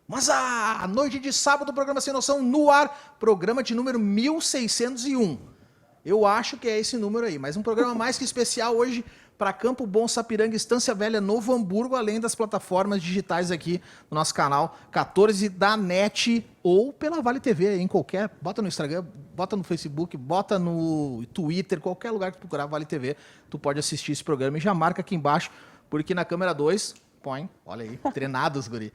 Mas a noite de sábado, programa Sem Noção no ar, programa de número 1601. Eu acho que é esse número aí, mas um programa mais que especial hoje para Campo Bom, Sapiranga, Estância Velha, Novo Hamburgo, além das plataformas digitais aqui no nosso canal 14 da NET ou pela Vale TV, em qualquer, bota no Instagram, bota no Facebook, bota no Twitter, qualquer lugar que tu procurar Vale TV, tu pode assistir esse programa e já marca aqui embaixo, porque na câmera 2, põe, olha aí, treinados, guri.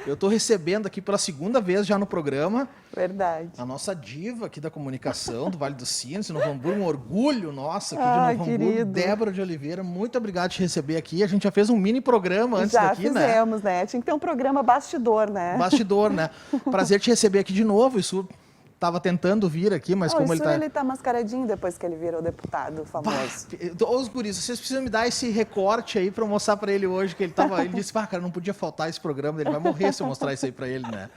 Eu tô recebendo aqui pela segunda vez já no programa. Verdade. A nossa diva aqui da comunicação, do Vale dos Sinos, Novo Hamburgo, um orgulho nosso aqui de Novo Hamburgo. Débora de Oliveira, muito obrigado por te receber aqui. A gente já fez um mini programa antes daqui, né? Já fizemos, né? Tinha que ter um programa bastidor, né? Bastidor, né? Prazer te receber aqui de novo. Isso tava tentando vir aqui, mas como ele tá mascaradinho depois que ele virou deputado famoso. Os guris, vocês precisam me dar esse recorte aí pra eu mostrar pra ele hoje, que ele disse, cara, não podia faltar esse programa, ele vai morrer se eu mostrar isso aí pra ele, né?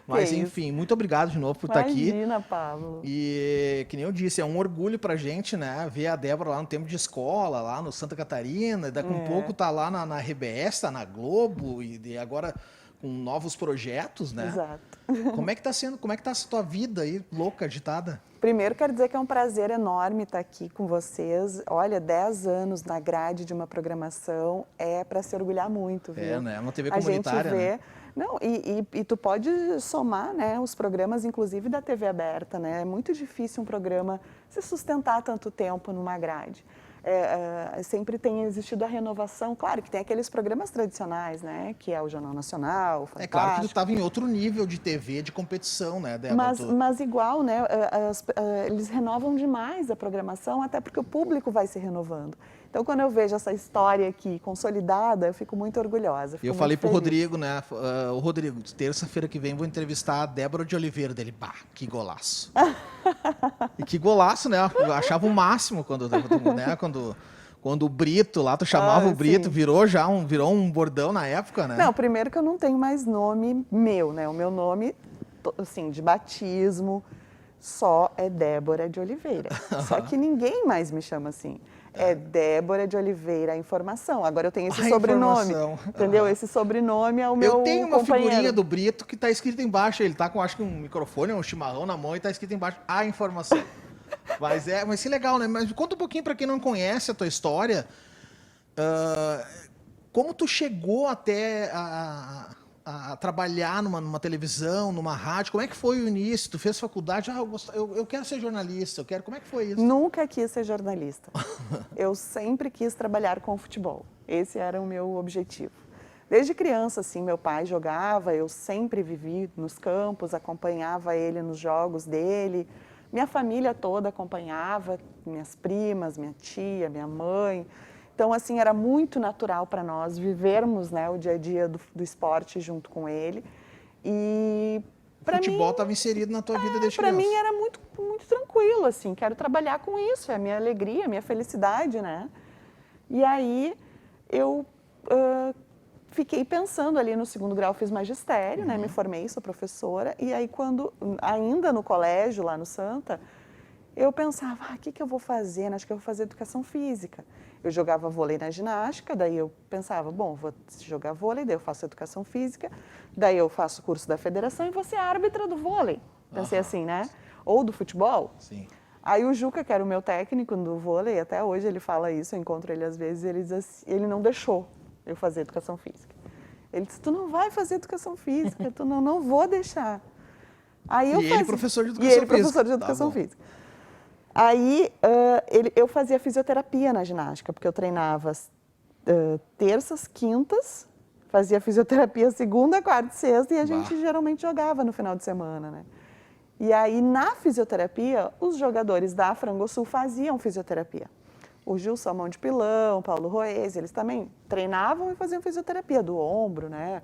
Mas enfim, muito obrigado de novo por estar aqui. Imagina, Pablo. E, que nem eu disse, é um orgulho pra gente, né, ver a Débora lá no tempo de escola, lá no Santa Catarina, e daqui a um pouco tá lá na RBS, tá na Globo, e agora com novos projetos, né? Exato. Como é que tá sendo, como é que tá a tua vida aí, louca, agitada? Primeiro, quero dizer que é um prazer enorme estar aqui com vocês. Olha, 10 anos na grade de uma programação é para se orgulhar muito, viu? É, né? Uma TV comunitária, a gente vê, né? Não, e tu pode somar, né, os programas, inclusive da TV aberta, né? É muito difícil um programa se sustentar tanto tempo numa grade. Sempre tem existido a renovação, claro que tem aqueles programas tradicionais, né, que é o Jornal Nacional, Fantástico. É claro que tu estava em outro nível de TV, de competição, né, Débora? Mas igual, né, eles renovam demais a programação, até porque o público vai se renovando. Então, quando eu vejo essa história aqui consolidada, eu fico muito orgulhosa. Eu falei pro Rodrigo, né, o Rodrigo, terça-feira que vem vou entrevistar a Débora de Oliveira, dele, pá, que golaço. E que golaço, né, eu achava o máximo quando o Brito lá, tu chamava o Brito, sim. virou um bordão na época, né? Não, primeiro que eu não tenho mais nome meu, né, o meu nome, assim, de batismo, só é Débora de Oliveira. Só que ninguém mais me chama assim. É Débora de Oliveira, a informação. Agora eu tenho esse sobrenome, entendeu? Esse sobrenome é o meu companheiro. Eu tenho uma figurinha do do Brito que está escrito embaixo, ele está com, acho que um microfone, um chimarrão na mão e está escrito embaixo, a informação. Mas que legal, né? Mas conta um pouquinho para quem não conhece a tua história, como tu chegou até a trabalhar numa televisão, numa rádio, como é que foi o início? Tu fez faculdade, eu quero ser jornalista, como é que foi isso? Nunca quis ser jornalista. Eu sempre quis trabalhar com futebol. Esse era o meu objetivo. Desde criança, assim, meu pai jogava, eu sempre vivi nos campos, acompanhava ele nos jogos dele. Minha família toda acompanhava, minhas primas, minha tia, minha mãe. Então, assim, era muito natural para nós vivermos, né, o dia a dia do esporte junto com ele. E o futebol estava inserido na tua vida desde criança? Para mim era muito, muito tranquilo, assim, quero trabalhar com isso, é a minha alegria, a minha felicidade, né? E aí eu fiquei pensando ali no segundo grau, fiz magistério, né, me formei, sou professora, e aí ainda no colégio, lá no Santa, eu pensava, o que eu vou fazer? Acho que eu vou fazer educação física. Eu jogava vôlei na ginástica, daí eu pensava, bom, vou jogar vôlei, daí eu faço educação física, daí eu faço curso da federação e vou ser árbitra do vôlei. Pensei assim, né? Ou do futebol. Sim. Aí o Juca, que era o meu técnico do vôlei, até hoje ele fala isso, eu encontro ele às vezes, ele diz assim, ele não deixou eu fazer educação física. Ele disse, tu não vai fazer educação física, tu não vou deixar. Aí ele professor de educação física. Professor de educação física. Aí eu fazia fisioterapia na ginástica, porque eu treinava terças, quintas, fazia fisioterapia segunda, quarta e sexta, e a gente geralmente jogava no final de semana, né? E aí, na fisioterapia, os jogadores da Frangosul faziam fisioterapia. O Gilson Mão de Pilão, Paulo Roese, eles também treinavam e faziam fisioterapia do ombro, né?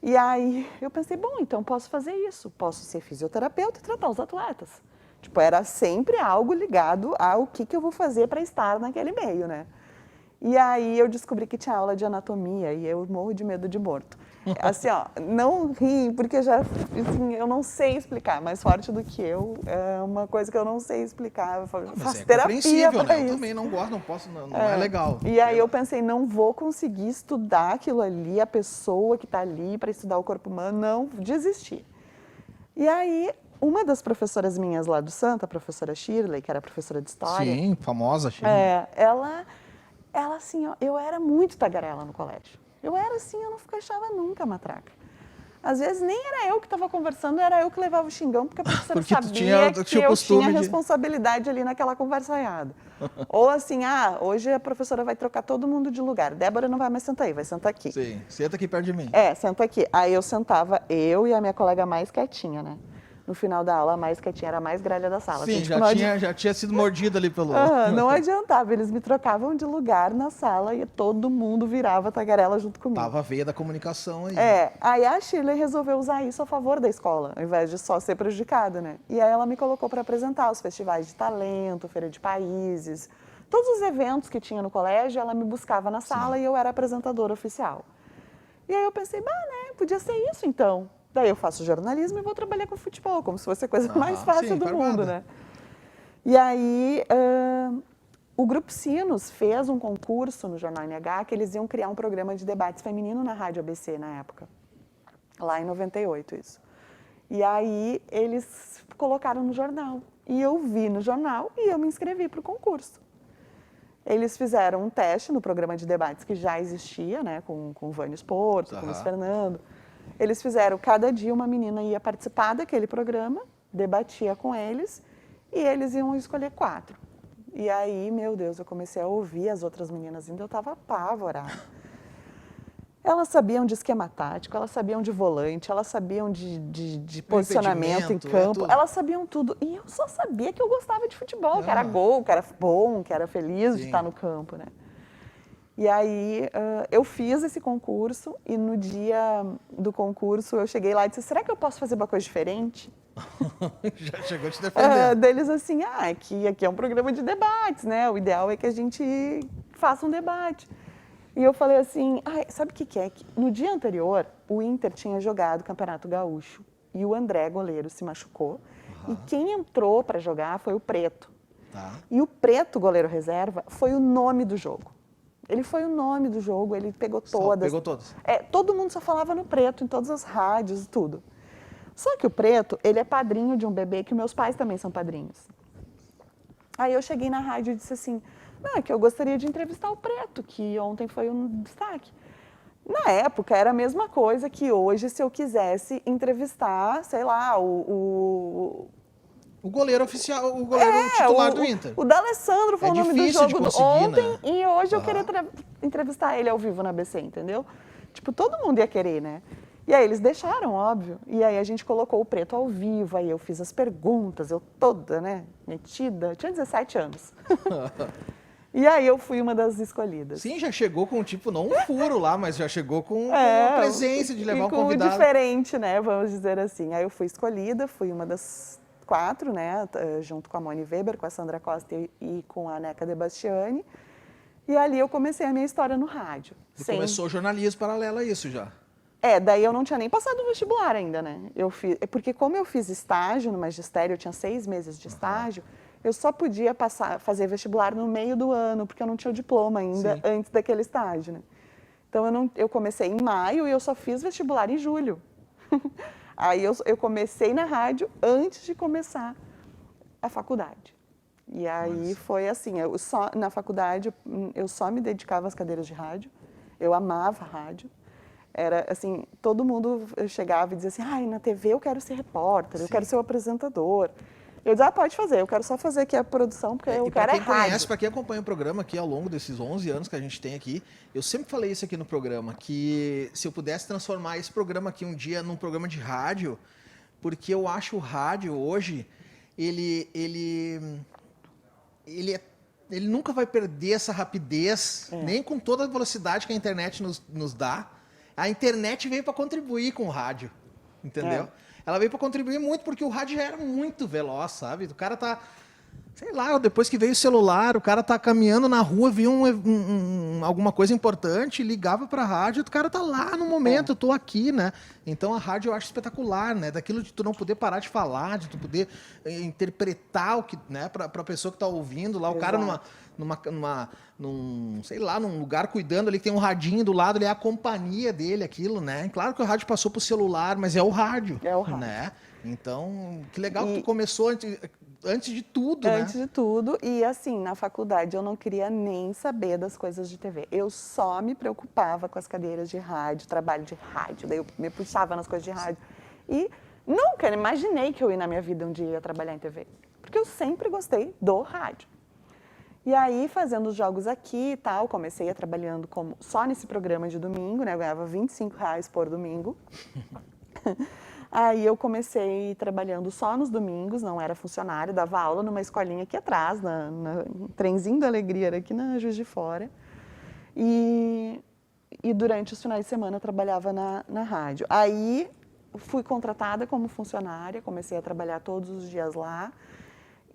E aí eu pensei, bom, então posso fazer isso, posso ser fisioterapeuta e tratar os atletas. Tipo, era sempre algo ligado ao que eu vou fazer para estar naquele meio, né? E aí eu descobri que tinha aula de anatomia e eu morro de medo de morto. Assim, ó, não ri, porque já, assim, eu não sei explicar, mais forte do que eu, é uma coisa que eu não sei explicar. Eu faço terapia para né? isso. Eu também não gosto, não posso, não é legal. E aí eu pensei, não vou conseguir estudar aquilo ali, a pessoa que está ali para estudar o corpo humano, não, desisti. E aí, uma das professoras minhas lá do Santa, a professora Shirley, que era professora de história. Sim, famosa Shirley. Ela assim, ó, eu era muito tagarela no colégio. Eu era assim, eu não achava nunca matraca. Às vezes nem era eu que estava conversando, era eu que levava o xingão, porque a professora Porque sabia que eu tinha responsabilidade ali naquela conversaiada. Ou assim, hoje a professora vai trocar todo mundo de lugar. Débora não vai mais sentar aí, vai sentar aqui. Sim, senta aqui perto de mim. Senta aqui. Aí eu sentava, eu e a minha colega mais quietinha, né? No final da aula, a mais quietinha era a mais gralha da sala. Sim, assim, já tinha sido mordida ali pelo... Não adiantava, eles me trocavam de lugar na sala e todo mundo virava tagarela junto comigo. Tava a veia da comunicação aí. Aí a Shirley resolveu usar isso a favor da escola, ao invés de só ser prejudicada, né? E aí ela me colocou para apresentar os festivais de talento, feira de países, todos os eventos que tinha no colégio, ela me buscava na sala e eu era apresentadora oficial. E aí eu pensei, né, podia ser isso então. Daí eu faço jornalismo e vou trabalhar com futebol, como se fosse a coisa mais fácil do mundo, né? E aí, o Grupo Sinos fez um concurso no Jornal NH que eles iam criar um programa de debates feminino na Rádio ABC na época, lá em 98 isso. E aí eles colocaram no jornal. E eu vi no jornal e eu me inscrevi para o concurso. Eles fizeram um teste no programa de debates que já existia, né, com o Vânio Sporto, com o Luiz Fernando. Eles fizeram, cada dia uma menina ia participar daquele programa, debatia com eles, e eles iam escolher 4. E aí, meu Deus, eu comecei a ouvir as outras meninas indo, eu estava apavorada. Elas sabiam de esquema tático, elas sabiam de volante, elas sabiam de posicionamento em campo, elas sabiam tudo. E eu só sabia que eu gostava de futebol, que era gol, que era bom, que era feliz de estar no campo, né? E aí eu fiz esse concurso e no dia do concurso eu cheguei lá e disse, será que eu posso fazer uma coisa diferente? Já chegou te defendendo. Deles assim, aqui é um programa de debates, né? O ideal é que a gente faça um debate. E eu falei assim, sabe o que é? No dia anterior, o Inter tinha jogado o Campeonato Gaúcho e o André, goleiro, se machucou. E quem entrou para jogar foi o Preto. E o Preto, goleiro reserva, foi o nome do jogo. Ele foi o nome do jogo, ele pegou todas. Pegou todas. Todo mundo só falava no Preto, em todas as rádios e tudo. Só que o Preto, ele é padrinho de um bebê que meus pais também são padrinhos. Aí eu cheguei na rádio e disse assim, é que eu gostaria de entrevistar o Preto, que ontem foi um destaque. Na época, era a mesma coisa que hoje, se eu quisesse entrevistar, sei lá, o goleiro oficial, o goleiro titular do Inter. O D'Alessandro foi o nome do jogo ontem, né? E hoje eu queria entrevistar ele ao vivo na ABC, entendeu? Tipo, todo mundo ia querer, né? E aí eles deixaram, óbvio. E aí a gente colocou o Preto ao vivo, aí eu fiz as perguntas, eu toda, né, metida. Eu tinha 17 anos. E aí eu fui uma das escolhidas. Sim, já chegou com, tipo, não um furo lá, mas já chegou com a presença de levar um convidado. Diferente, né, vamos dizer assim. Aí eu fui escolhida, fui uma das 4, né, junto com a Moni Weber, com a Sandra Costa e com a Neca Debastiani. E ali eu comecei a minha história no rádio. E começou jornalismo paralelo a isso já. Daí eu não tinha nem passado o vestibular ainda, né? Porque como eu fiz estágio no magistério, eu tinha 6 meses de estágio, eu só podia fazer vestibular no meio do ano, porque eu não tinha o diploma ainda antes daquele estágio, né? Então eu comecei em maio e eu só fiz vestibular em julho. Aí eu comecei na rádio antes de começar a faculdade. E aí foi assim, na faculdade eu só me dedicava às cadeiras de rádio, eu amava rádio. Era assim, todo mundo chegava e dizia assim, na TV eu quero ser repórter, eu quero ser o apresentador. Eu dizia, pode fazer, eu quero só fazer aqui a produção, porque eu quero rádio. Para quem acompanha o programa aqui ao longo desses 11 anos que a gente tem aqui, eu sempre falei isso aqui no programa, que se eu pudesse transformar esse programa aqui um dia num programa de rádio, porque eu acho o rádio hoje, ele nunca vai perder essa rapidez, nem com toda a velocidade que a internet nos dá. A internet veio para contribuir com o rádio, entendeu? Ela veio para contribuir muito porque o rádio já era muito veloz, sabe? O cara tá... Sei lá, depois que veio o celular, o cara tá caminhando na rua, viu alguma coisa importante, ligava pra rádio, o cara tá lá no momento, eu tô aqui, né? Então a rádio eu acho espetacular, né? Daquilo de tu não poder parar de falar, de tu poder interpretar o que, né, pra pessoa que tá ouvindo lá, o cara sei lá, num lugar cuidando ali, que tem um radinho do lado, ele é a companhia dele, aquilo, né? Claro que o rádio passou pro celular, mas é o rádio. É o rádio. Né? Então, que legal que tu começou antes de tudo, né? Antes de tudo, e assim, na faculdade eu não queria nem saber das coisas de TV. Eu só me preocupava com as cadeiras de rádio, trabalho de rádio, daí eu me puxava nas coisas de rádio. E nunca imaginei que eu ia na minha vida um dia trabalhar em TV, porque eu sempre gostei do rádio. E aí, fazendo os jogos aqui e tal, comecei a trabalhando só nesse programa de domingo, né? Eu ganhava R$25 por domingo. Aí eu comecei trabalhando só nos domingos, não era funcionária, dava aula numa escolinha aqui atrás, no Trenzinho da Alegria, era aqui na Juiz de Fora. E durante os finais de semana eu trabalhava na rádio. Aí fui contratada como funcionária, comecei a trabalhar todos os dias lá.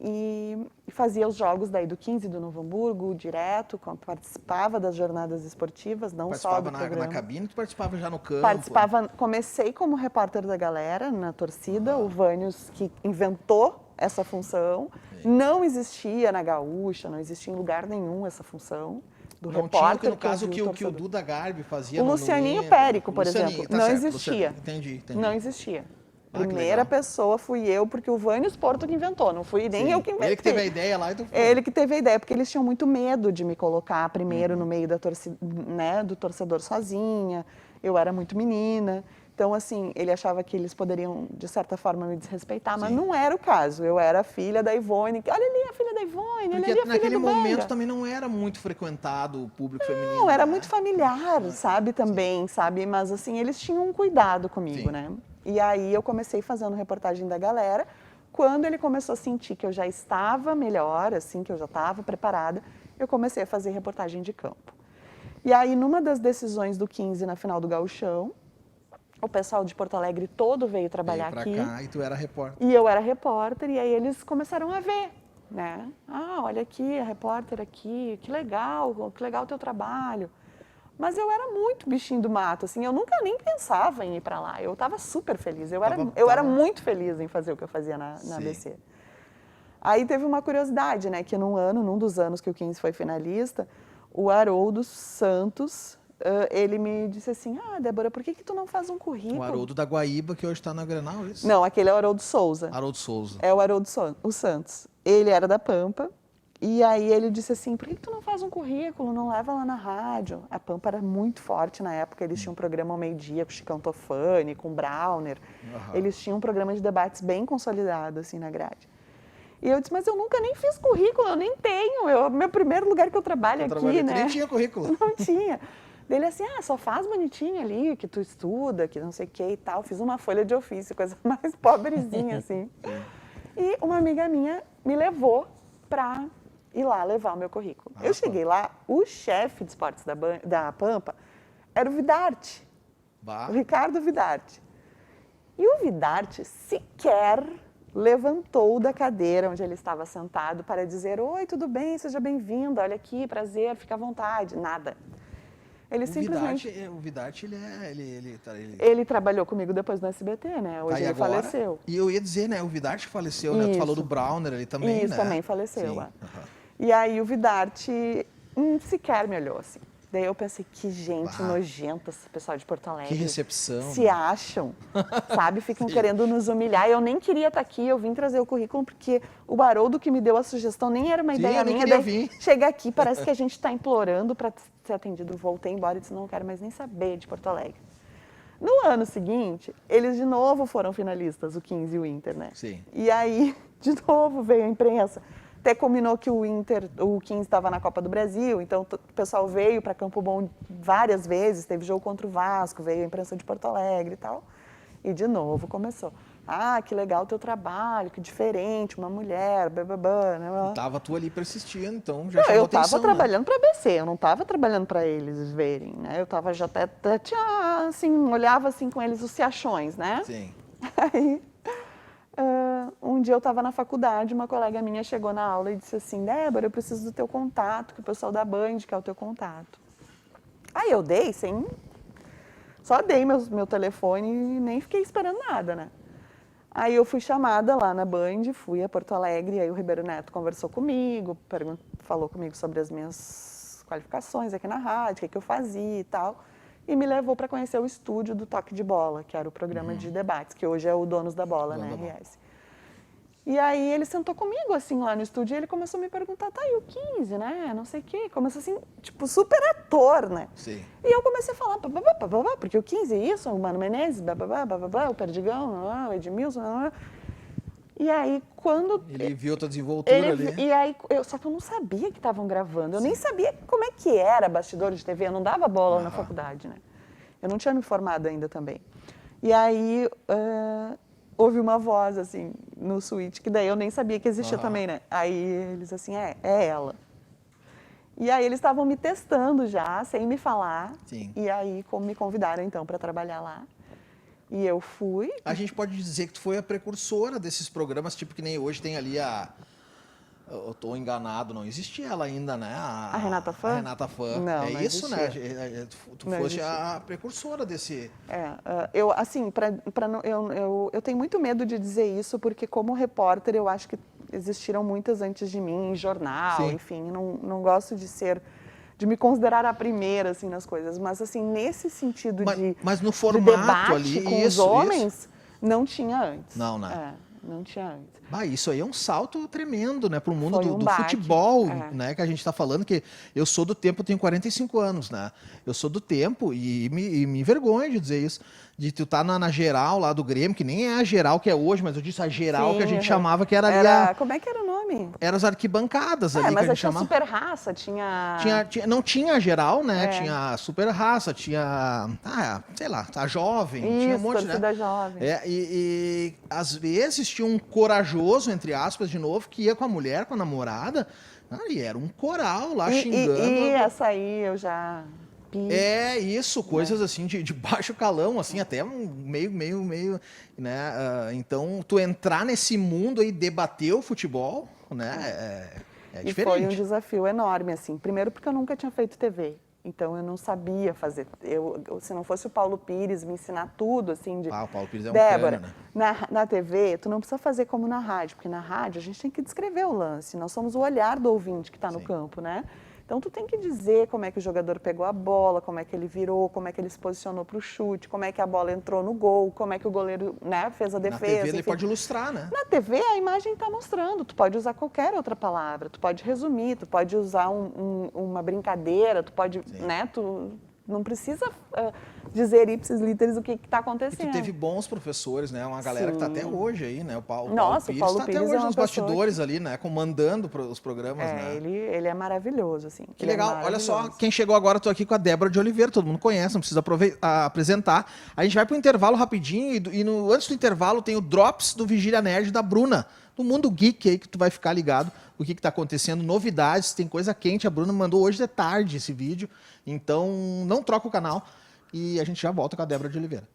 E fazia os jogos daí do 15 do Novo Hamburgo, direto, participava das jornadas esportivas, não só do programa. Na cabine, tu participava já no campo? Participava, comecei como repórter da galera, na torcida, o Vânios que inventou essa função. Não existia na Gaúcha, não existia em lugar nenhum essa função do repórter. No caso, que o Duda Garbi fazia o Lucianinho Périco, por exemplo, não existia. Entendi. Não existia. Primeira pessoa fui eu, porque o Vânios Porto que inventou, não fui nem eu que inventei. Ele que teve a ideia lá e tu foi. Ele que teve a ideia, porque eles tinham muito medo de me colocar primeiro no meio da torcida, né, do torcedor sozinha. Eu era muito menina. Então, assim, ele achava que eles poderiam, de certa forma, me desrespeitar, mas não era o caso. Eu era a filha da Ivone. Olha ali a filha da Ivone, olha ali a filha do Banga. Naquele momento também não era muito frequentado o público feminino. Não, era muito familiar, sabe, também, sabe? Mas, assim, eles tinham um cuidado comigo, né? E aí eu comecei fazendo reportagem da galera. Quando ele começou a sentir que eu já estava melhor, assim, que eu já estava preparada, eu comecei a fazer reportagem de campo. E aí, numa das decisões do 15 na final do Gauchão, o pessoal de Porto Alegre todo veio trabalhar aqui. Cá, e tu era repórter. E eu era repórter, e aí eles começaram a ver, né? Ah, olha aqui, a repórter aqui, que legal o teu trabalho. Mas eu era muito bichinho do mato, assim, eu nunca nem pensava em ir para lá. Eu estava super feliz, eu era muito feliz em fazer o que eu fazia na ABC. Aí teve uma curiosidade, né, que num dos anos que o 15 foi finalista, o Haroldo Santos, ele me disse assim, Débora, por que tu não faz um currículo? O Haroldo da Guaíba, que hoje está na Grenal, isso? Não, aquele é o Haroldo Souza. Haroldo Souza. É o Haroldo Santos. Ele era da Pampa. E aí ele disse assim, por que tu não faz um currículo, não leva lá na rádio? A Pampa era muito forte na época, eles tinham um programa ao meio-dia com o Chicão Tofani, com o Browner. Eles tinham um programa de debates bem consolidado, assim, na grade. E eu disse, mas eu nunca nem fiz currículo, eu nem tenho, meu primeiro lugar que eu trabalho aqui, né? Nem tinha currículo. Não tinha. Ele assim, só faz bonitinho ali, que tu estuda, que não sei o que e tal. Fiz uma folha de ofício, coisa mais pobrezinha, assim. E uma amiga minha me levou para ir lá levar o meu currículo. Eu cheguei lá, o chefe de esportes da Pampa era o Vidarte, o Ricardo Vidarte. E o Vidarte sequer levantou da cadeira onde ele estava sentado para dizer, oi, tudo bem, seja bem-vinda, olha aqui, prazer, fica à vontade, nada. Ele simplesmente... O Vidarte, ele trabalhou comigo depois no SBT, né? Hoje ele faleceu. E eu ia dizer, né? O Vidarte faleceu, né? Tu falou do Browner ali também, né? Isso, também faleceu. E aí o Vidarte sequer me olhou, assim. Daí eu pensei, que gente nojenta esse pessoal de Porto Alegre. Que recepção. Se acham, sabe? Ficam querendo nos humilhar. Eu nem queria estar aqui, eu vim trazer o currículo, porque o Haroldo que me deu a sugestão nem era uma ideia minha. Daí chega aqui, parece que a gente está implorando para ser atendido. Voltei embora e disse, não quero mais nem saber de Porto Alegre. No ano seguinte, eles de novo foram finalistas, o 15 e o Inter, né? Sim. E aí, de novo, veio a imprensa. Até combinou que o 15 estava na Copa do Brasil, então o pessoal veio para Campo Bom várias vezes, teve jogo contra o Vasco, veio a imprensa de Porto Alegre e tal. E de novo começou. Que legal o teu trabalho, que diferente, uma mulher, bababá, né? Tava tu ali persistindo, então já chamou atenção, eu estava trabalhando para a ABC, eu não estava trabalhando para eles verem, né? Eu já até tinha assim, olhava assim com eles os se-achões, né? Sim. Aí, um dia eu estava na faculdade, uma colega minha chegou na aula e disse assim, Débora, eu preciso do teu contato, que o pessoal da Band quer o teu contato. Aí eu dei, só dei meu telefone e nem fiquei esperando nada, né? Aí eu fui chamada lá na Band, fui a Porto Alegre, aí o Ribeiro Neto conversou comigo, falou comigo sobre as minhas qualificações aqui na rádio, o que eu fazia e tal, e me levou para conhecer o estúdio do Toque de Bola, que era o programa de debates, que hoje é o Donos da Bola, né, RS. E aí ele sentou comigo, assim, lá no estúdio, e ele começou a me perguntar, tá, e o 15, né, não sei o quê. Começou assim, tipo, super ator, né? Sim. E eu comecei a falar, porque o 15 isso, o Mano Menezes, o Perdigão, o Edmilson, e aí quando... Ele viu a tua desenvoltura ali. E aí, só que eu não sabia que estavam gravando, eu nem sabia como é que era bastidor de TV, eu não dava bola na faculdade, né? Eu não tinha me formado ainda também. E aí... houve uma voz, assim, no switch, que daí eu nem sabia que existia também, né? Aí eles, assim, é ela. E aí eles estavam me testando já, sem me falar. Sim. E aí me convidaram, então, para trabalhar lá. E eu fui. A gente pode dizer que tu foi a precursora desses programas, tipo que nem hoje tem ali eu tô enganado, não existia ela ainda, né? A Renata Fã? A Renata Fã. Não, é não isso, né? existia. Tu Não foste existia. a precursora desse... Eu, assim, eu tenho muito medo de dizer isso, porque como repórter eu acho que existiram muitas antes de mim, em jornal, Sim. enfim, não gosto de me considerar a primeira, assim, nas coisas, mas, assim, nesse sentido mas no de formato debate ali, com os homens, não tinha antes. Não, né? Não tinha antes. Isso aí é um salto tremendo, né, pro mundo Foi do baque, futebol, né, que a gente está falando, que eu sou do tempo, eu tenho 45 anos, né, eu sou do tempo e me envergonho de dizer isso, de tu tá na geral lá do Grêmio, que nem é a geral que é hoje, mas eu disse a geral. Sim, que a gente chamava, que era ali Como é que era o nome? Eram as arquibancadas ali, mas que a gente tinha chamava. Super Raça, Não tinha a geral, né? Tinha a Super Raça, tinha, sei lá, a Jovem, isso, tinha um monte, né? da Jovem. E às vezes tinha um corajoso, entre aspas, de novo, que ia com a mulher, com a namorada, e era um coral lá xingando. E essa aí eu já... Isso, coisas assim de baixo calão, assim, até meio, né? Então, tu entrar nesse mundo aí, debater o futebol, né? É diferente. E foi um desafio enorme, assim. Primeiro porque eu nunca tinha feito TV. Então, eu não sabia fazer. Se não fosse o Paulo Pires me ensinar tudo, assim, o Paulo Pires é um Débora, cano, né? na TV, tu não precisa fazer como na rádio, porque na rádio a gente tem que descrever o lance. Nós somos o olhar do ouvinte que está no campo, né? Então, tu tem que dizer como é que o jogador pegou a bola, como é que ele virou, como é que ele se posicionou para o chute, como é que a bola entrou no gol, como é que o goleiro, né, fez a defesa. Na TV ele pode ilustrar, né? Na TV a imagem está mostrando, tu pode usar qualquer outra palavra, tu pode resumir, tu pode usar uma brincadeira, tu pode, né, tu não precisa dizer ipsis literis o que está acontecendo. E tu teve bons professores, né? Uma galera que está até hoje aí, né? O Paulo Pires Paulo está Pires até hoje nos bastidores que... ali, né? Comandando os programas, né? Ele é maravilhoso, assim. Que legal. Olha só, quem chegou agora, estou aqui com a Débora de Oliveira, todo mundo conhece, não precisa apresentar. A gente vai para o intervalo rapidinho antes do intervalo tem o Drops do Vigília Nerd da Bruna, do Mundo Geek aí, que tu vai ficar ligado o que está acontecendo, novidades, tem coisa quente. A Bruna mandou hoje de tarde esse vídeo, então não troca o canal e a gente já volta com a Débora de Oliveira.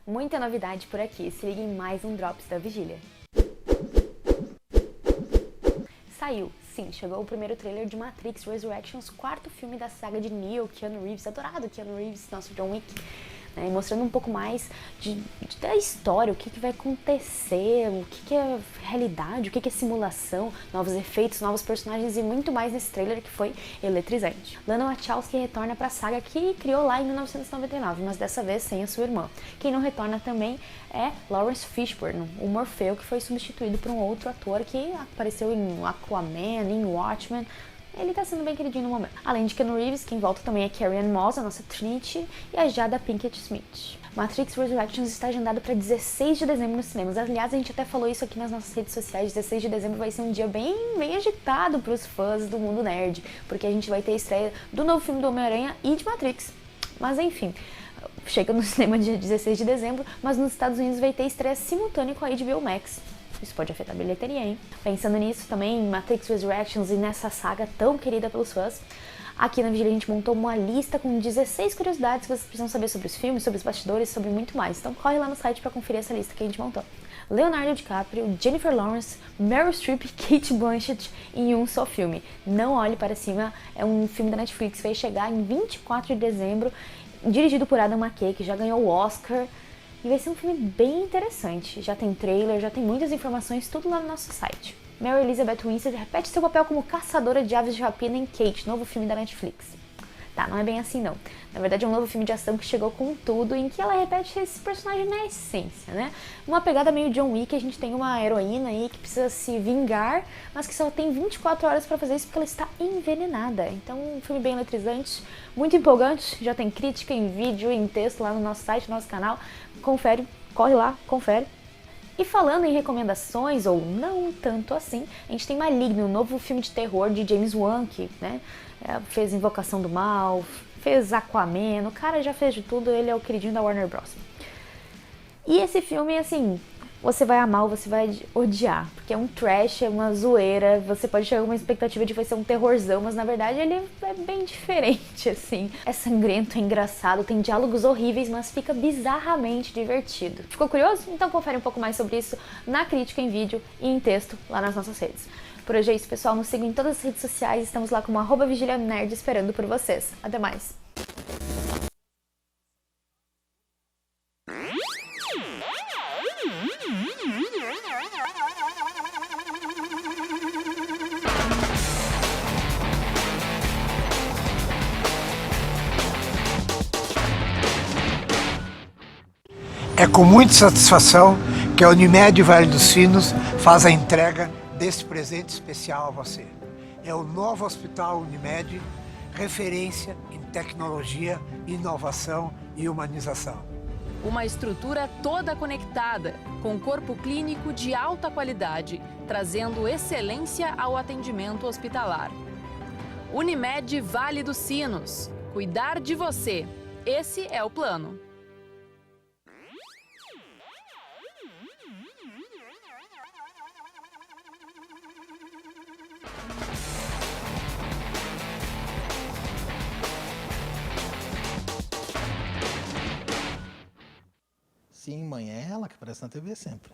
Muita novidade por aqui, se liga em mais um Drops da Vigília. Saiu, sim, chegou o primeiro trailer de Matrix Resurrections, quarto filme da saga de Neo, Keanu Reeves, adorado Keanu Reeves, nosso John Wick. Né, mostrando um pouco mais da história, o que vai acontecer, o que é realidade, o que é simulação, novos efeitos, novos personagens e muito mais nesse trailer que foi eletrizante. Lana Wachowski retorna para a saga que criou lá em 1999, mas dessa vez sem a sua irmã. Quem não retorna também é Lawrence Fishburne, o Morfeu, que foi substituído por um outro ator que apareceu em Aquaman, em Watchmen. Ele tá sendo bem queridinho no momento. Além de Keanu Reeves, quem volta também é Carrie-Anne Moss, a nossa Trinity, e a Jada Pinkett Smith. Matrix Resurrections está agendado para 16 de dezembro nos cinemas. Aliás, a gente até falou isso aqui nas nossas redes sociais. 16 de dezembro vai ser um dia bem agitado para os fãs do mundo nerd, porque a gente vai ter a estreia do novo filme do Homem-Aranha e de Matrix. Mas enfim, chega no cinema dia 16 de dezembro, mas nos Estados Unidos vai ter estreia simultânea com a HBO Max. Isso pode afetar a bilheteria, hein? Pensando nisso também, em Matrix Resurrections e nessa saga tão querida pelos fãs, Aqui na Vigília a gente montou uma lista com 16 curiosidades que vocês precisam saber sobre os filmes, sobre os bastidores, sobre muito mais. Então corre lá no site para conferir essa lista que a gente montou. Leonardo DiCaprio, Jennifer Lawrence, Meryl Streep e Cate Blanchett em um só filme. Não Olhe Para Cima é um filme da Netflix, vai chegar em 24 de dezembro, dirigido por Adam McKay, que já ganhou o Oscar. E vai ser um filme bem interessante. Já tem trailer, já tem muitas informações, tudo lá no nosso site. Mary Elizabeth Winstead repete seu papel como caçadora de aves de rapina em Kate, novo filme da Netflix. Tá, não é bem assim não. Na verdade é um novo filme de ação que chegou com tudo, em que ela repete esse personagem na essência, né? Uma pegada meio John Wick, a gente tem uma heroína aí que precisa se vingar, mas que só tem 24 horas pra fazer isso porque ela está envenenada. Então um filme bem eletrizante, muito empolgante, já tem crítica em vídeo, em texto lá no nosso site, no nosso canal. Confere, corre lá, confere. E falando em recomendações, ou não tanto assim, a gente tem Maligno, um novo filme de terror de James Wan, que né, fez Invocação do Mal, fez Aquaman, o cara já fez de tudo, ele é o queridinho da Warner Bros. E esse filme, assim, você vai amar ou você vai odiar, porque é um trash, é uma zoeira, você pode chegar com uma expectativa de que vai ser um terrorzão, mas na verdade ele é bem diferente, assim. É sangrento, é engraçado, tem diálogos horríveis, mas fica bizarramente divertido. Ficou curioso? Então confere um pouco mais sobre isso na crítica em vídeo e em texto lá nas nossas redes. Por hoje é isso, pessoal, nos sigam em todas as redes sociais, estamos lá como @vigilianerd esperando por vocês. Até mais! É com muita satisfação que a Unimed Vale dos Sinos faz a entrega deste presente especial a você. É o novo Hospital Unimed, referência em tecnologia, inovação e humanização. Uma estrutura toda conectada, com corpo clínico de alta qualidade, trazendo excelência ao atendimento hospitalar. Unimed Vale dos Sinos. Cuidar de você. Esse é o plano. Sim, mãe, é ela que aparece na TV sempre.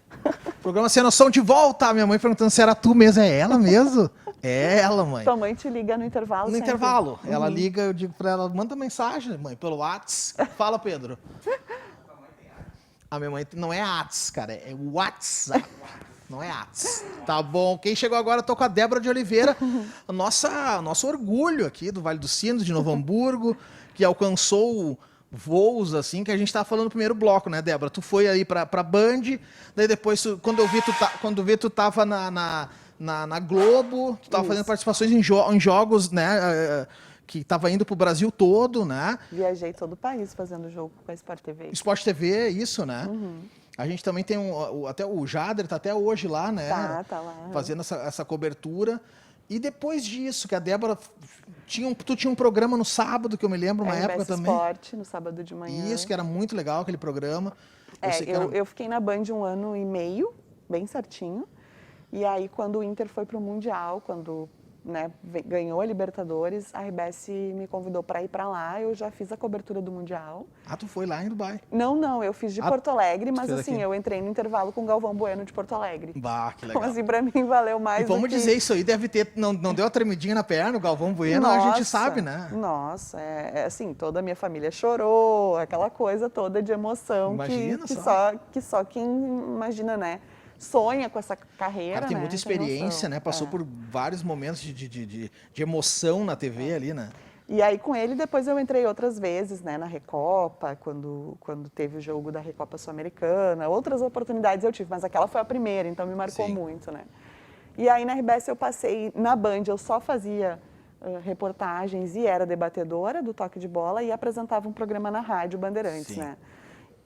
Programa Sem Noção de volta. Minha mãe perguntando se era tu mesmo. É ela mesmo? É ela, mãe. Tua mãe te liga no intervalo No sempre? intervalo. Ela liga, eu digo pra ela, manda mensagem, mãe, pelo WhatsApp. Fala, Pedro. A minha mãe não é WhatsApp, cara, é WhatsApp. Não é WhatsApp. Tá bom. Quem chegou agora, eu tô com a Débora de Oliveira, nosso orgulho aqui do Vale dos Sinos, de Novo Hamburgo, que alcançou voos, assim, que a gente tava falando no primeiro bloco, né, Débora? Tu foi aí pra Band, daí depois, quando eu vi, tu tava na Globo, tu tava fazendo participações em jogos, né, que tava indo pro Brasil todo, né? Viajei todo o país fazendo jogo com a Sport TV. Sport TV, isso, né? A gente também tem até o Jader, tá até hoje lá, né? Tá lá. Fazendo essa cobertura. E depois disso, que a Débora tu tinha um programa no sábado, que eu me lembro, uma época também. Sport, no sábado de manhã. Isso, que era muito legal aquele programa. Eu fiquei na Band 1 ano e meio, bem certinho. E aí, quando o Inter foi pro Mundial, quando né, ganhou a Libertadores, a RBS me convidou para ir para lá, eu já fiz a cobertura do Mundial. Ah, tu foi lá em Dubai? Não, eu fiz de Porto Alegre, mas assim, aqui. eu entrei no intervalo com o Galvão Bueno de Porto Alegre. Bah, que legal. Então assim, para mim valeu mais E vamos dizer, isso aí deve ter, não deu uma tremidinha na perna, o Galvão Bueno, a gente sabe, né? Nossa, assim, toda a minha família chorou, aquela coisa toda de emoção que só quem imagina, né? Sonha com essa carreira, cara, tem né? muita experiência, né? Passou por vários momentos de emoção na TV ali, né? E aí com ele depois eu entrei outras vezes, né, na Recopa, quando teve o jogo da Recopa Sul-Americana, outras oportunidades eu tive, mas aquela foi a primeira, então me marcou muito, né? E aí na RBS eu passei, na Band eu só fazia reportagens e era debatedora do Toque de Bola e apresentava um programa na Rádio Bandeirantes, né?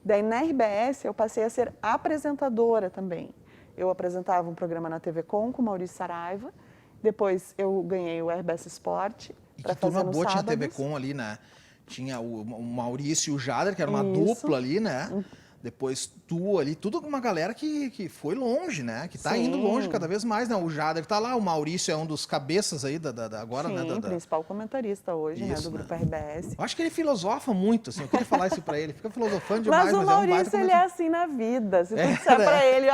Daí na RBS eu passei a ser apresentadora também. Eu apresentava um programa na TV Com Maurício Saraiva, depois eu ganhei o RBS Sport para fazer no sábado. Tinha a TV Com ali, né? Tinha o Maurício e o Jader, que era uma dupla ali, né? Depois tu ali, tudo uma galera que foi longe, né? Que tá Sim. indo longe cada vez mais, né? O Jader tá lá, o Maurício é um dos cabeças aí agora, Sim, né? principal comentarista hoje, né, Isso, do Grupo né? RBS. Eu acho que ele filosofa muito, assim. Eu queria falar isso pra ele. Fica filosofando demais, Mas o mas é um baita Maurício, ele é assim na vida. Se tu disser né? pra ele,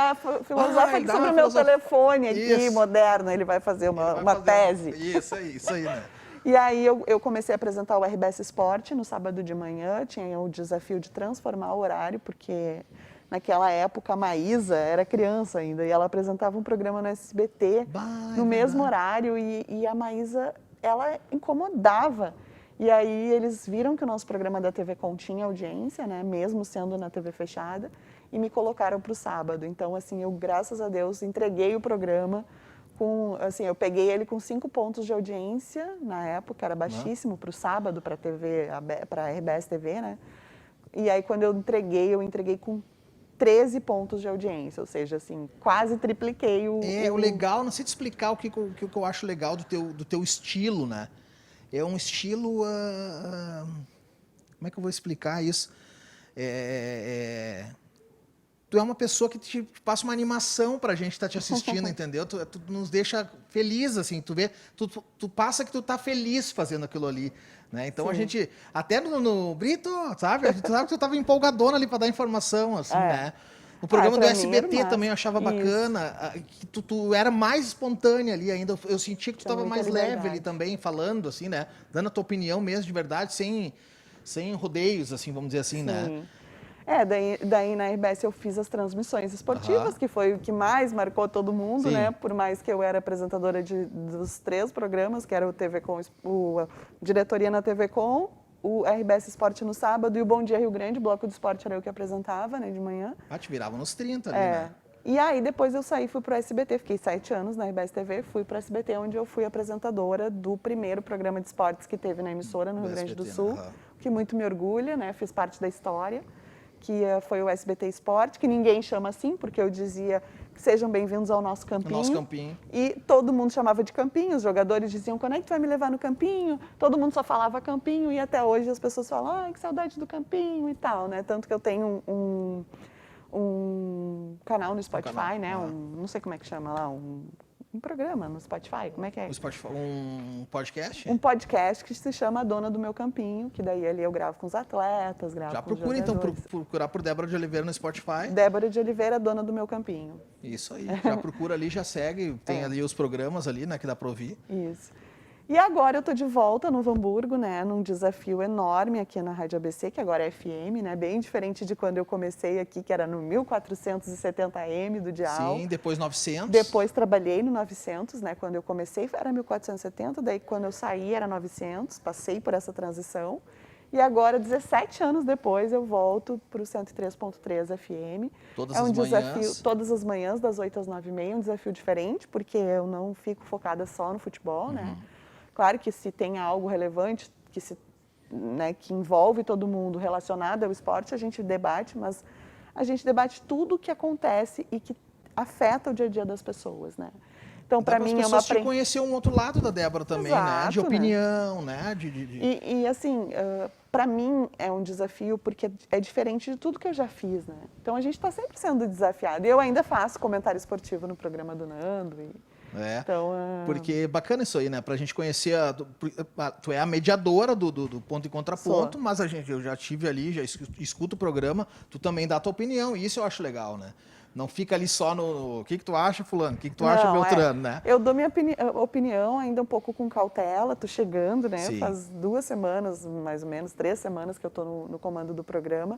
filosofa Vai, aqui dá sobre uma o meu filosof- telefone aqui, Isso. moderno, ele vai fazer uma Ele vai fazer tese. Isso aí, né? E aí eu comecei a apresentar o RBS Esporte no sábado de manhã, tinha o desafio de transformar o horário, porque naquela época a Maísa era criança ainda, e ela apresentava um programa no SBT, no mesmo horário, e a Maísa, ela incomodava. E aí eles viram que o nosso programa da TV Com tinha audiência, né, mesmo sendo na TV fechada, e me colocaram para o sábado. Então, assim, eu, graças a Deus, entreguei o programa eu peguei ele com 5 pontos de audiência, na época era baixíssimo para o sábado, para a RBS TV, né? E aí quando eu entreguei com 13 pontos de audiência, ou seja, assim, quase tripliquei o... O legal, não sei te explicar o que eu acho legal do teu estilo, né? É um estilo... como é que eu vou explicar isso? Tu é uma pessoa que te passa uma animação pra gente estar te assistindo, entendeu? Tu nos deixa feliz, assim, tu passa que tu tá feliz fazendo aquilo ali, né? Então, a gente, até no Brito, sabe? Tu sabe que tu tava empolgadona ali pra dar informação, assim, né? O programa do pra mim SBT era também eu achava bacana, que tu era mais espontânea ali ainda, eu sentia que tu Tinha tava muita mais leve liberdade. ali também, falando, assim, né? Dando a tua opinião mesmo, de verdade, sem rodeios, assim, vamos dizer assim, né? Sim. Daí na RBS eu fiz as transmissões esportivas, que foi o que mais marcou todo mundo, Sim. né? Por mais que eu era apresentadora dos 3 programas, que era o TV Com, a diretoria na TV Com, o RBS Esporte no sábado e o Bom Dia Rio Grande, o bloco de esporte era eu que apresentava, né, de manhã. Te virava nos 30 ali, né? E aí depois eu saí e fui para o SBT, fiquei 7 anos na RBS TV, fui para o SBT, onde eu fui apresentadora do primeiro programa de esportes que teve na emissora no Rio Grande do SBT, Sul, né? que muito me orgulha, né? Fiz parte da história, que foi o SBT Esporte, que ninguém chama assim, porque eu dizia que sejam bem-vindos ao nosso campinho. No nosso campinho. E todo mundo chamava de campinho, os jogadores diziam, quando é que tu vai me levar no campinho? Todo mundo só falava campinho e até hoje as pessoas falam, ai, que saudade do campinho e tal, né? Tanto que eu tenho um canal no Spotify, né? Não sei como é que chama lá, um programa no Spotify, como é que é? Um podcast? Um podcast que se chama A Dona do Meu Campinho, que daí ali eu gravo com os atletas, gravo Já com os procura, então, jogadores. procurar por Débora de Oliveira no Spotify. Débora de Oliveira, Dona do Meu Campinho. Isso aí, já procura ali, já segue, tem ali os programas ali, né, que dá pra ouvir. Isso. E agora eu estou de volta no Novo Hamburgo, né, num desafio enorme aqui na Rádio ABC, que agora é FM, né, bem diferente de quando eu comecei aqui, que era no 1470M do dial. Sim, depois 900. Depois trabalhei no 900, né, quando eu comecei era 1470, daí quando eu saí era 900, passei por essa transição. E agora, 17 anos depois, eu volto para o 103.3 FM. Todas é um as desafio, manhãs. todas as manhãs, das 8 às 9h30, um desafio diferente, porque eu não fico focada só no futebol, né? Claro que se tem algo relevante, que envolve todo mundo relacionado ao esporte, a gente debate, mas a gente debate tudo o que acontece e que afeta o dia a dia das pessoas, né? Então, para mim, é uma... As pessoas conhecer um outro lado da Débora também, né? De Exato, opinião, né? E assim, para mim é um desafio porque é diferente de tudo que eu já fiz, né? Então, a gente está sempre sendo desafiado. E eu ainda faço comentário esportivo no programa do Nando. Então, porque bacana isso aí, né? Pra gente conhecer, tu é a mediadora do ponto e contraponto, mas eu já tive ali, já escuto o programa, tu também dá a tua opinião, e isso eu acho legal, né? Não fica ali só no, o que tu acha, fulano, o que tu acha, Beltrano, né? Eu dou minha opinião ainda um pouco com cautela, tô chegando, né? Sim. Faz 2 semanas, mais ou menos, 3 semanas que eu tô no comando do programa.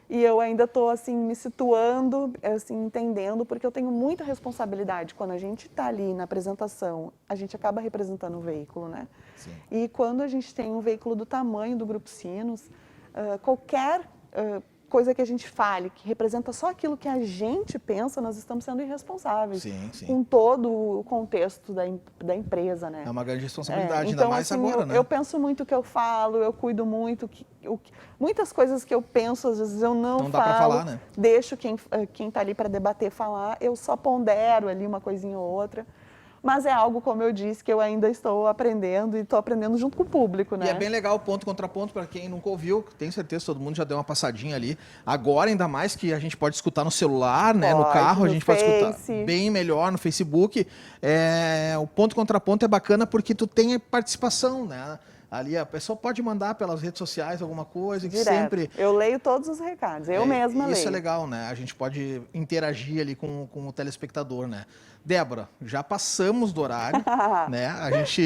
E eu ainda estou assim, me situando, assim, entendendo, porque eu tenho muita responsabilidade. Quando a gente está ali na apresentação, a gente acaba representando um veículo, né? Sim. E quando a gente tem um veículo do tamanho do Grupo Sinos, qualquer coisa que a gente fale, que representa só aquilo que a gente pensa, nós estamos sendo irresponsáveis. Sim, sim. Com todo o contexto da empresa, né? É uma grande responsabilidade, então, ainda mais assim, agora, né? Eu penso muito o que eu falo, eu cuido muito. Muitas coisas que eu penso, às vezes eu não falo. Dá pra falar, né? Deixo quem está ali para debater falar, eu só pondero ali uma coisinha ou outra. mas é algo, como eu disse, que eu ainda estou aprendendo e estou aprendendo junto com o público, né? E é bem legal o ponto contraponto para quem nunca ouviu, tenho certeza que todo mundo já deu uma passadinha ali. Agora, ainda mais que a gente pode escutar no celular, né? No Pode, carro, a no gente pode escutar Face. bem melhor no Facebook. O ponto contraponto é bacana porque tu tem participação, né? Ali a pessoa pode mandar pelas redes sociais alguma coisa que Direto. sempre... Eu leio todos os recados, eu mesma leio. Isso é legal, né? A gente pode interagir ali com o telespectador, né? Débora, já passamos do horário, né? A gente,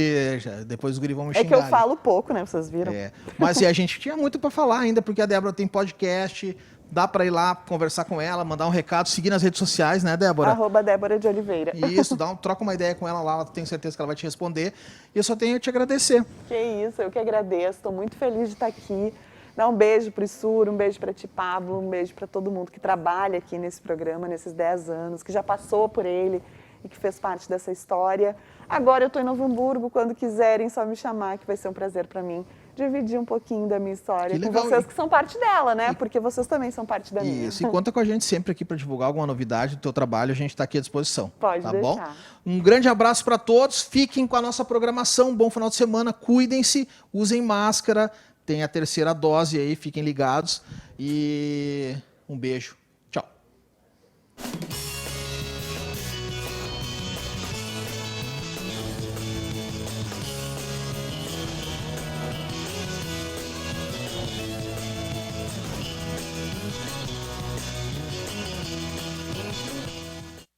depois os guris vão me É xingar. que eu ali. falo pouco, né? Vocês viram? Mas a gente tinha muito para falar ainda, porque a Débora tem podcast, dá para ir lá conversar com ela, mandar um recado, seguir nas redes sociais, né, Débora? @Débora de Oliveira. Isso, troca uma ideia com ela lá, tenho certeza que ela vai te responder. E eu só tenho a te agradecer. Que isso, eu que agradeço. Estou muito feliz de estar aqui. Dá um beijo para o Issuro, um beijo para ti, Pablo, um beijo para todo mundo que trabalha aqui nesse programa, nesses 10 anos, que já passou por ele e que fez parte dessa história. Agora eu estou em Novo Hamburgo, quando quiserem só me chamar, que vai ser um prazer para mim dividir um pouquinho da minha história com vocês que são parte dela, né? Porque vocês também são parte da minha. Isso, e conta com a gente sempre aqui para divulgar alguma novidade do teu trabalho, a gente está aqui à disposição. Pode tá deixar. Bom? Um grande abraço para todos, fiquem com a nossa programação, bom final de semana, cuidem-se, usem máscara, tem a terceira dose aí, fiquem ligados e um beijo.